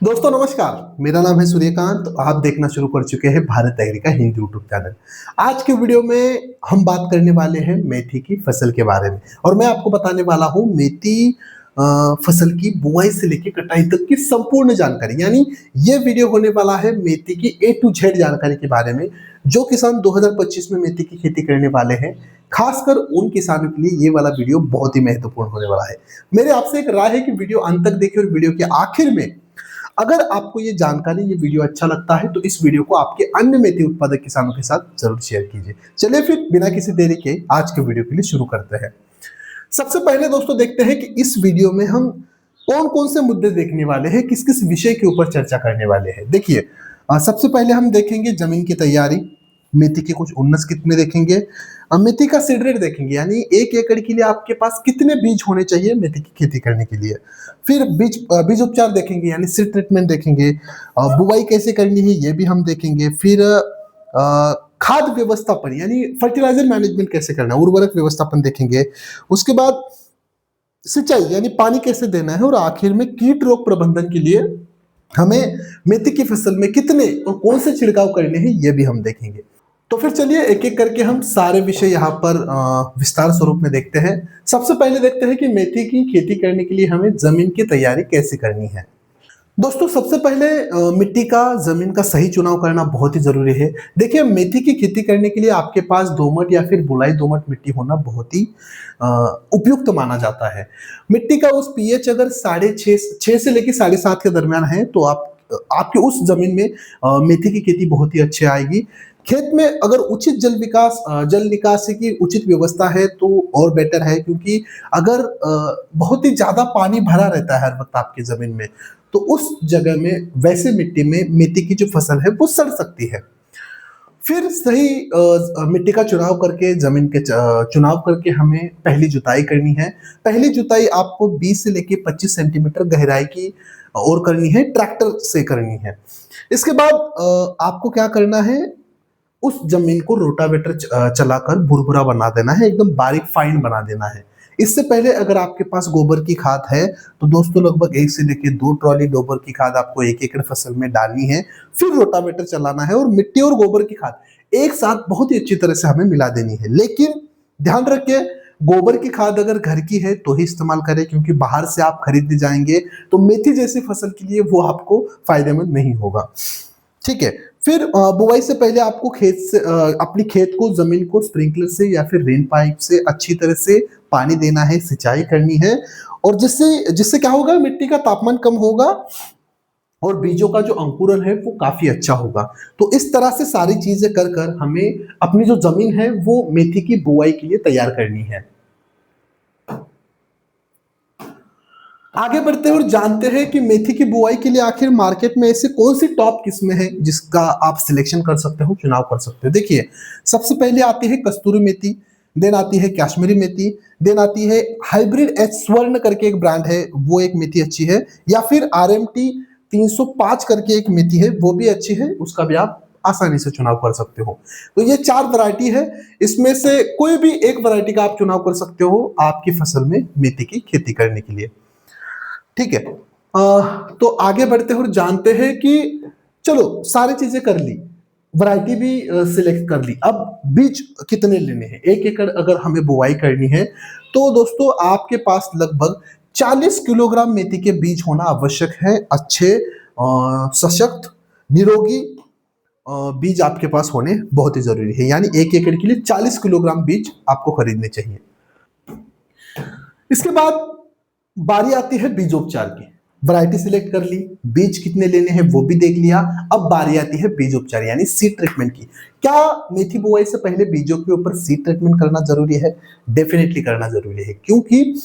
दोस्तों नमस्कार, मेरा नाम है सूर्यकांत। आप देखना शुरू कर चुके हैं भारत एग्री का हिंदी यूट्यूब चैनल। आज के वीडियो में हम बात करने वाले हैं मेथी की फसल के बारे में और मैं आपको बताने वाला हूँ मेथी फसल की बुआई से लेके कटाई तक की संपूर्ण जानकारी। यानी ये वीडियो होने वाला है मेथी की ए टू जेड जानकारी के बारे में। जो किसान 2025 में मेथी की खेती करने वाले हैं, खासकर उन किसानों के लिए ये वाला वीडियो बहुत ही महत्वपूर्ण होने वाला है। मेरे आपसे एक राय है कि वीडियो अंत तक देखिए और वीडियो के आखिर में अगर आपको ये जानकारी, ये वीडियो अच्छा लगता है तो इस वीडियो को आपके अन्य मेथी उत्पादक किसानों के साथ जरूर शेयर कीजिए। चलिए फिर बिना किसी देरी के आज के वीडियो के लिए शुरू करते हैं। सबसे पहले दोस्तों देखते हैं कि इस वीडियो में हम कौन-कौन से मुद्दे देखने वाले हैं, किस-किस विषय के ऊपर चर्चा करने वाले हैं। देखिए सबसे पहले हम देखेंगे जमीन की तैयारी, मेथी के कुछ उन्नत किस्में देखेंगे, मेथी का सीड रेट देखेंगे यानी 1 एकड़ के लिए आपके पास कितने बीज होने चाहिए मेथी की खेती करने के लिए। फिर बीज उपचार देखेंगे यानी सीड ट्रीटमेंट देखेंगे, बुआई कैसे करनी है ये भी हम देखेंगे। फिर खाद व्यवस्थापन यानी फर्टिलाइजर मैनेजमेंट कैसे करना है, उर्वरक व्यवस्थापन देखेंगे। उसके बाद सिंचाई यानी पानी कैसे देना है और आखिर में कीट रोग प्रबंधन के लिए हमें मेथी की फसल में कितने और कौन से छिड़काव करने हैं ये भी हम देखेंगे। तो फिर चलिए एक-एक करके हम सारे विषय यहाँ पर विस्तार स्वरूप में देखते हैं। सबसे पहले देखते हैं कि मेथी की खेती करने के लिए हमें जमीन की तैयारी कैसे करनी है। दोस्तों सबसे पहले मिट्टी का, जमीन का सही चुनाव करना बहुत ही जरूरी है। देखिए मेथी की खेती करने के लिए आपके पास दोमट या फिर बुलाई दोमट मिट्टी होना बहुत ही उपयुक्त माना जाता है। मिट्टी का उस पीएच अगर 6.5 से लेके 7.5 के दरमियान है तो आपके उस जमीन में मेथी की खेती बहुत ही अच्छी आएगी। खेत में अगर उचित जल निकासी की उचित व्यवस्था है तो और बेटर है, क्योंकि अगर बहुत ही ज्यादा पानी भरा रहता है हर वक्त आपकी जमीन में तो उस जगह में, वैसे मिट्टी में मेथी की जो फसल है वो सड़ सकती है। फिर सही मिट्टी का चुनाव करके, जमीन के चुनाव करके हमें पहली जुताई करनी है। पहली जुताई आपको 20 से लेके 25 सेंटीमीटर गहराई की और करनी है, ट्रैक्टर से करनी है। इसके बाद आपको क्या करना है, उस जमीन को रोटावेटर चलाकर भुरभुरा बना देना है, एकदम बारीक फाइन बना देना है। इससे पहले अगर आपके पास गोबर की खाद है तो दोस्तों लगभग 1 से लेके 2 ट्रॉली गोबर की खाद आपको 1 एकड़ फसल में डालनी है। फिर रोटावेटर चलाना है और मिट्टी और गोबर की खाद एक साथ बहुत ही अच्छी तरह से हमें मिला देनी है। लेकिन ध्यान रखिए, गोबर की खाद अगर घर की है तो ही इस्तेमाल करें, क्योंकि बाहर से आप खरीदने जाएंगे तो मेथी जैसी फसल के लिए वो आपको फायदेमंद नहीं होगा। ठीक है। फिर बुआई से पहले आपको अपनी खेत को, जमीन को स्प्रिंकलर से या फिर रेन पाइप से अच्छी तरह से पानी देना है, सिंचाई करनी है और जिससे जिससे क्या होगा, मिट्टी का तापमान कम होगा और बीजों का जो अंकुरण है वो काफी अच्छा होगा। तो इस तरह से सारी चीजें कर कर हमें अपनी जो जमीन है वो मेथी की बुआई के लिए तैयार करनी है। आगे बढ़ते हैं और जानते हैं कि मेथी की बुआई के लिए आखिर मार्केट में ऐसे कौन सी टॉप किस्में हैं जिसका आप सिलेक्शन कर सकते हो, चुनाव कर सकते हो। देखिए सबसे पहले आती है कस्तूरी मेथी, देन आती है कश्मीरी मेथी, देन आती है हाइब्रिड एच स्वर्ण करके एक ब्रांड है, वो एक मेथी अच्छी है, या फिर आरएमटी 305 करके एक मेथी है, वो भी अच्छी है, उसका भी आप आसानी से चुनाव कर सकते हो। तो ये 4 वैरायटी है, इसमें से कोई भी एक वैरायटी का आप चुनाव कर सकते हो आपकी फसल में मेथी की खेती करने के लिए। ठीक है। तो आगे बढ़ते हैं और जानते हैं कि चलो सारी चीजें कर ली, वैरायटी भी सिलेक्ट कर ली, अब बीज कितने लेने हैं। 1 एकड़ अगर हमें बुआई करनी है तो दोस्तों आपके पास लगभग 40 किलोग्राम मेथी के बीज होना आवश्यक है। अच्छे सशक्त निरोगी बीज आपके पास होने बहुत ही जरूरी है, यानी 1 एकड़ के लिए 40 किलोग्राम बीज आपको खरीदने चाहिए। इसके बाद बारी आती है बीजोपचार की। वैरायटी सिलेक्ट कर ली, बीज कितने लेने हैं वो भी देख लिया, अब बारी आती है बीजोपचार यानी सीड ट्रीटमेंट की। क्या मेथी बुआई से पहले बीजों के ऊपर सीड ट्रीटमेंट करना जरूरी है? डेफिनेटली करना जरूरी है, क्योंकि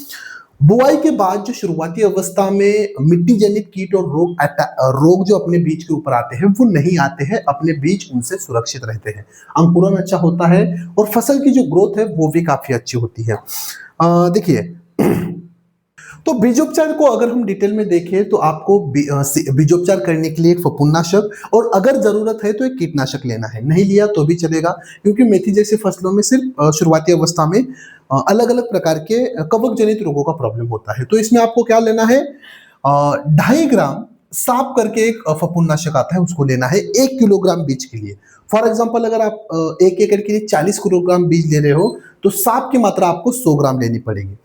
बुआई के बाद जो शुरुआती अवस्था में मिट्टी जनित कीट और रोग जो अपने बीज के ऊपर आते हैं वो नहीं आते हैं, अपने बीज उनसे सुरक्षित रहते हैं, अंकुरन अच्छा होता है और फसल की जो ग्रोथ है वो भी काफी अच्छी होती है। देखिए तो बीजोपचार को अगर हम डिटेल में देखें तो आपको बीजोपचार करने के लिए एक फफूंदनाशक और अगर जरूरत है तो एक कीटनाशक लेना है, नहीं लिया तो भी चलेगा, क्योंकि मेथी जैसी फसलों में सिर्फ शुरुआती अवस्था में अलग अलग प्रकार के कवक जनित रोगों का प्रॉब्लम होता है। तो इसमें आपको क्या लेना है, 2.5 ग्राम साफ करके एक फफूंदनाशक आता है, उसको लेना है 1 किलोग्राम बीज के लिए। फॉर एग्जांपल अगर आप 1 एकड़ के लिए 40 किलोग्राम बीज ले रहे हो, तो साफ की मात्रा आपको 100 ग्राम लेनी पड़ेगी।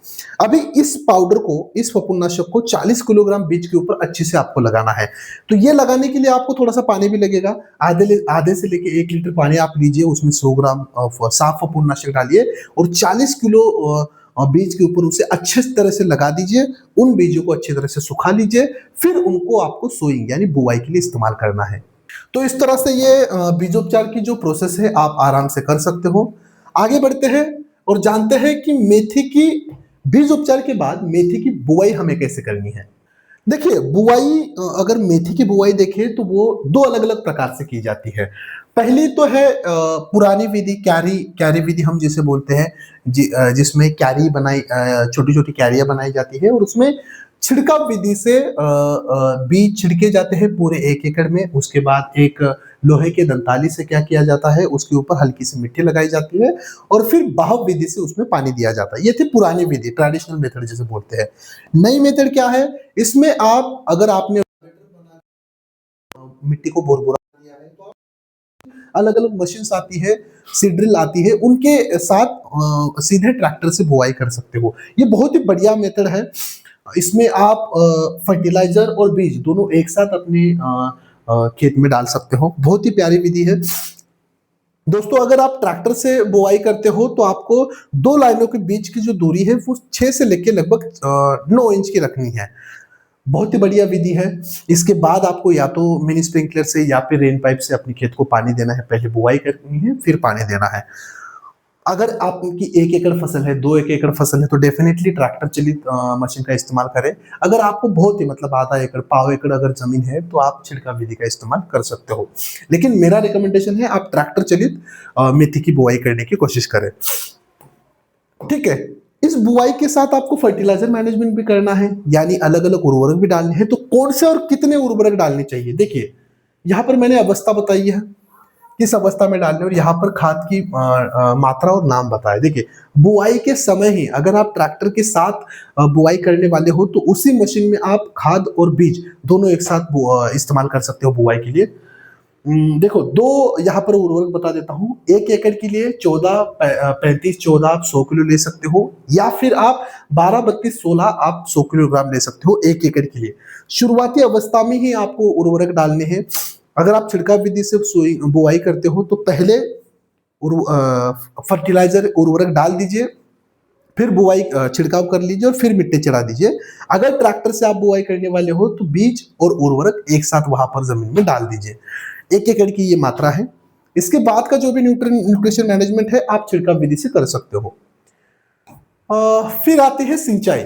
अभी इस पाउडर को, इस फफूंदनाशक को 40 किलोग्राम बीज के ऊपर अच्छे से आपको लगाना है। तो ये लगाने के लिए आपको थोड़ा-सा पानी भी लगेगा। आधे से लेके 1 लीटर पानी आप लीजिए, उसमें 100 ग्राम साफ फफूंदनाशक डालिए और 40 किलो बीज के ऊपर उसे अच्छे तरह से लगा दीजिए। उन बीजों को अच्छी तरह से सुखा लीजिए, फिर उनको आपको सोइंग यानी बुवाई के लिए इस्तेमाल करना है। तो इस तरह से ये बीजोपचार की जो प्रोसेस है आप आराम से कर सकते हो। आगे बढ़ते हैं और जानते हैं कि मेथी की बीजोपचार के बाद मेथी की बुवाई हमें कैसे करनी है। देखिए बुवाई, अगर मेथी की बुवाई देखें तो वो 2 अलग-अलग प्रकार से की जाती है। पहली तो है पुरानी विधि, क्यारी क्यारी विधि हम जिसे बोलते हैं, जिसमें क्यारी बनाई, छोटी-छोटी क्यारियाँ बनाई जाती है और उसमें छिड़काव विधि से बीज छिड़के जाते हैं पूरे 1 एकड़ में। उसके बाद एक लोहे के दंताली से क्या किया जाता है, उसके ऊपर हल्की सी मिट्टी लगाई जाती है और फिर बहाव विधि से उसमें पानी दिया जाता है। ये थी पुरानी विधि, ट्रेडिशनल मेथड जिसे बोलते हैं। नई मेथड क्या है? इसमें आप, अगर आपने मिट्टी को भुरभुरा दिया है, तो अलग-अलग मशीन्स आती है, सीड ड्रिल आती है, उनके साथ सीधे ट्रैक्टर से बुवाई कर सकते हो। ये बहुत ही बढ़िया मेथड है। इसमें आप फर्टिलाइज़र और बीज दोनों एक साथ अपने खेत में डाल सकते हो। बहुत ही प्यारी विधि है। दोस्तों अगर आप ट्रैक्टर से बुवाई करते हो तो आपको 2 लाइनों के बीच की जो दूरी है वो 6 से लेके लगभग 9 इंच की रखनी है। बहुत ही बढ़िया विधि है। इसके बाद आपको या तो मिनी स्प्रिंकलर से या फिर रेन पाइप से अपने खेत को पानी देना है। पहले बुवाई करनी है, फिर पानी देना है। अगर आपकी 1 एकड़ फसल है, 2 एकड़ फसल है, तो डेफिनिटली ट्रैक्टर चलित मशीन का इस्तेमाल करें। अगर आपको बहुत ही मतलब आधा एकड़, पाव एकड़ अगर जमीन है, तो आप छिड़काव विधि का इस्तेमाल कर सकते हो। लेकिन मेरा रिकमेंडेशन है आप ट्रैक्टर चलित मेथी की बुवाई करने की कोशिश करें। ठीक है। इस बुवाई के साथ आपको फर्टिलाइजर मैनेजमेंट भी करना है, यानी अलग-अलग उर्वरक भी डालने हैं। तो कौन से और कितने उर्वरक डालने चाहिए? देखिए, यहाँ पर मैंने अवस्था बताई है, किस अवस्था में डालने, और यहाँ पर खाद की मात्रा और नाम बताया। देखिए, बुआई के समय ही अगर आप ट्रैक्टर के साथ बुआई करने वाले हो, तो उसी मशीन में आप खाद और बीज दोनों एक साथ इस्तेमाल कर सकते हो बुआई के लिए। देखो, 2 यहाँ पर उर्वरक बता देता हूँ। 1 एकड़ के लिए 35-14 आप 100 किलो ले सकते हो, या फिर आप 12-32-16 आप 100 किलोग्राम ले सकते हो 1 एकड़ के लिए। शुरुआती अवस्था में ही आपको उर्वरक डालने हैं। अगर आप छिड़काव विधि से बुआई करते हो तो पहले फर्टिलाइजर उर्वरक डाल दीजिए, फिर बुआई छिड़काव कर लीजिए और फिर मिट्टी चढ़ा दीजिए। अगर ट्रैक्टर से आप बुआई करने वाले हो तो बीज और उर्वरक एक साथ वहां पर जमीन में डाल दीजिए। 1 एकड़ की ये मात्रा है। इसके बाद का जो भी न्यूट्रिशन मैनेजमेंट है आप छिड़काव विधि से कर सकते हो। फिर आती है सिंचाई।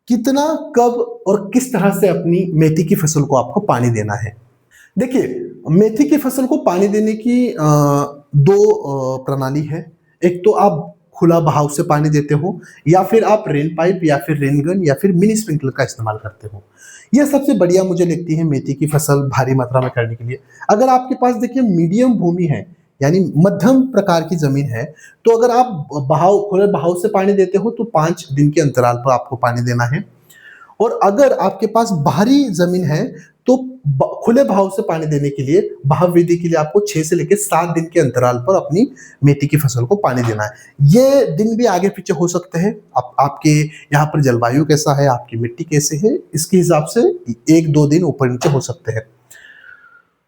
कितना, कब और किस तरह से अपनी मेथी की फसल को आपको पानी देना है। देखिए, मेथी की फसल को पानी देने की 2 प्रणाली है। एक तो आप खुला बहाव से पानी देते हो, या फिर आप रेन पाइप या फिर रेन गन या फिर मिनी स्प्रिंकलर का इस्तेमाल करते हो। यह सबसे बढ़िया मुझे लगती है मेथी की फसल भारी मात्रा में करने के लिए। अगर आपके पास देखिए मीडियम भूमि है, यानी मध्यम प्रकार की जमीन है, तो अगर आप खुले बहाव से पानी देते हो तो 5 दिन के अंतराल पर आपको पानी देना है। और अगर आपके पास बाहरी जमीन है तो खुले बहाव से पानी देने के लिए, बहाव विधि के लिए आपको 6 से लेकर 7 दिन के अंतराल पर अपनी मेथी की फसल को पानी देना है। ये दिन भी आगे पीछे हो सकते हैं। आपके यहाँ पर जलवायु कैसा है, आपकी मिट्टी कैसे है, इसके हिसाब से 1-2 दिन ऊपर नीचे हो सकते हैं।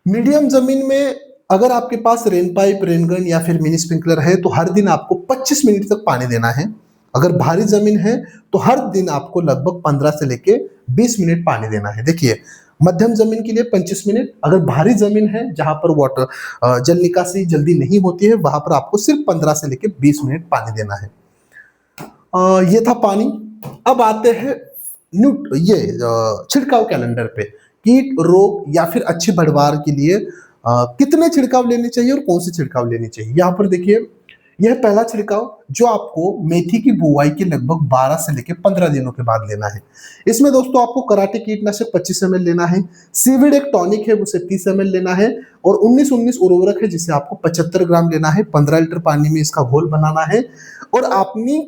मीडियम जमीन में अगर आपके पास रेन पाइप, रेन गन या फिर मिनी स्प्रिंकलर है तो हर दिन आपको 25 मिनट तक पानी देना है। अगर भारी जमीन है तो हर दिन आपको लगभग 15 से लेके 20 मिनट पानी देना है। देखिए, मध्यम जमीन के लिए 25 मिनट, अगर भारी जमीन है जहां पर वाटर जल निकासी जल्दी नहीं होती है, वहां पर आपको सिर्फ 15 से लेके 20 मिनट पानी देना है। ये था पानी। अब आते हैं ये छिड़काव कैलेंडर पे। कीट, रोग या फिर अच्छी बढ़वार के लिए कितने छिड़काव लेने चाहिए और कौन से छिड़काव लेने चाहिए। यहाँ पर देखिए, यह पहला छिड़काव जो आपको मेथी की बुआई के लगभग 12 से लेकर 15 दिनों के बाद लेना है। इसमें दोस्तों आपको कराटे कीटनाशक 25 ml लेना है, सीविड एक टॉनिक है उसे 30 ml लेना है, और 19-19 उर्वरक है जिसे आपको 75 ग्राम लेना है। 15 लीटर पानी में इसका घोल बनाना है और अपनी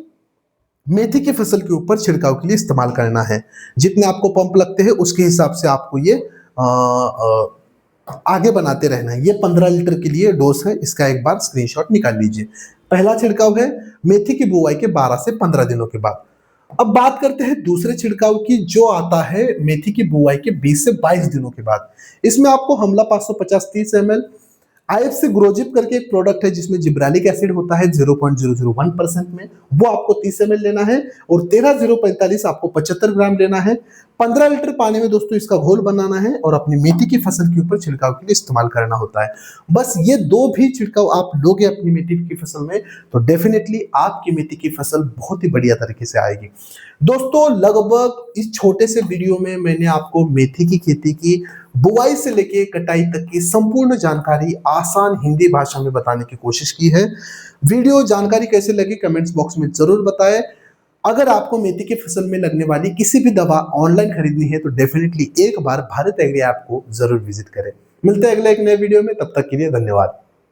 मेथी की फसल के ऊपर छिड़काव के लिए इस्तेमाल करना है। जितने आपको पंप लगते हैं उसके हिसाब से आपको ये आगे बनाते रहना है। ये 15 लीटर के लिए डोज है, इसका एक बार स्क्रीनशॉट निकाल लीजिए। पहला छिड़काव है मेथी की बुआई के 12 से 15 दिनों के बाद। अब बात करते हैं दूसरे छिड़काव की, जो आता है मेथी की बुआई के 20 से 22 दिनों के बाद। इसमें आपको हमला 550 30 ml, आईएफसी ग्रोजिप करके एक प्रोडक्ट है जिसमें जिब्रालिक एसिड होता है 0.001% में, वो आपको 30 ml लेना है, और 13045 आपको 75 ग्राम लेना है। 15 लीटर पानी में दोस्तों इसका घोल बनाना है और अपनी मेथी की फसल के ऊपर छिड़काव के लिए इस्तेमाल करना होता है। बस ये दो भी छिड़काव आप लोगे अपनी मेथी की फसल में तो डेफिनेटली आपकी मेथी की फसल बहुत ही बढ़िया तरीके से आएगी। दोस्तों लगभग इस छोटे से वीडियो में मैंने आपको मेथी की खेती की बुआई से लेके कटाई तक की संपूर्ण जानकारी आसान हिंदी भाषा में बताने की कोशिश की है। वीडियो जानकारी कैसे लगी कमेंट्स बॉक्स में जरूर बताएं। अगर आपको मेथी की फसल में लगने वाली किसी भी दवा ऑनलाइन खरीदनी है तो डेफिनेटली एक बार भारत एग्री ऐप को जरूर विजिट करें। मिलते हैं अगले एक नए वीडियो में, तब तक के लिए धन्यवाद।